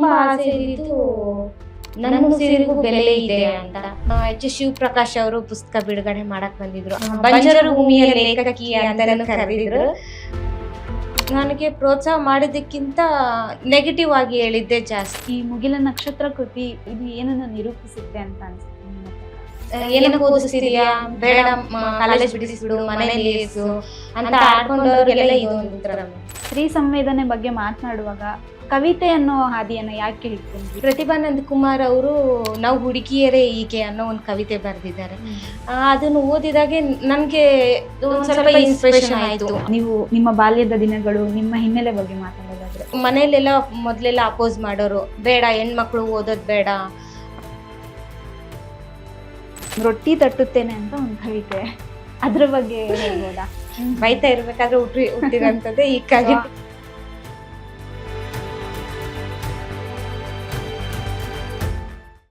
ತುಂಬಾ ಆಸೆ ಇದ್ದು ನನ್ನ ಉಸಿರಿಗೂ ಬೆಲೆ ಇದೆ ಅಂತ. ಎಚ್ ಶಿವಪ್ರಕಾಶ್ ಅವರು ಪುಸ್ತಕ ಬಿಡುಗಡೆ ಮಾಡಕ್ ಬಂದಿದ್ರು. ಬಂಜರು ಭೂಮಿಯ ಲೇಖಕಿ ಅಂತಾನು ಕರೆದಿದ್ರು. ನನಗೆ ಪ್ರೋತ್ಸಾಹ ಮಾಡಿದ್ದಕ್ಕಿಂತ ನೆಗೆಟಿವ್ ಆಗಿ ಹೇಳಿದ್ದೆ ಜಾಸ್ತಿ. ಈ ಮುಗಿಲ ನಕ್ಷತ್ರ ಕೃತಿ ಇದು ಏನನ್ನ ನಿರೂಪಿಸುತ್ತೆ ಅಂತ ಅನ್ಸುತ್ತೆ? ಏನಕ್ಕೆ ಓದಿಸ್ತಿದ್ಯಾ, ಬೇಡ ಕಾಲೇಜ್ ಬಿಡಿಸ್ಬಿಡು, ಮನೇಲಿ ಇರಿಸು ಅಂತ ಆಡ್ಕೊಂಡವ್ರಿಗೆಲ್ಲ ಇದೊಂದು ಉತ್ತರ. ಸ್ತ್ರೀ ಸಂವೇದನೆ ಬಗ್ಗೆ ಮಾತನಾಡುವಾಗ ಕವಿತೆ ಅನ್ನೋ ಹಾದಿಯನ್ನ ಯಾಕೆ ಹಿಡ್ಕೊಂಡ್ರಿ? ಪ್ರತಿಭಾ ನಂದಕುಮಾರ್ ಅವರು ನಾವು ಹುಡುಗಿಯರೇ ಹೀಗೆ ಅನ್ನೋ ಒಂದು ಕವಿತೆ ಬರೆದಿದ್ದಾರೆ. ಅದನ್ನು ಓದಿದಾಗೆ ನನಗೆ ಒಂದು ಸ್ವಲ್ಪ ಇನ್ಸ್ಪಿರೇಷನ್ ಆಯಿತು. ನೀವು ನಿಮ್ಮ ಬಾಲ್ಯದ ದಿನಗಳು, ನಿಮ್ಮ ಹಿನ್ನೆಲೆ ಬಗ್ಗೆ ಮಾತಾಡೋದಾದ್ರೆ? ಮನೇಲೆಲ್ಲ ಮೊದಲೆಲ್ಲ ಅಪೋಸ್ ಮಾಡೋರು, ಬೇಡ ಹೆಣ್ಮಕ್ಳು ಓದೋದು ಬೇಡ. ರೊಟ್ಟಿ ತಟ್ಟುತ್ತೇನೆ ಅಂತ ಒಂದು ಕವಿತೆ, ಅದ್ರ ಬಗ್ಗೆ ಹೇಳ್ಬೋದಾ? ಬೈತಾ ಇರ್ಬೇಕಾದ್ರೆ ಹುಟ್ಟಿರೋಂಥದ್ದೇ ಈ ಕವಿತೆ.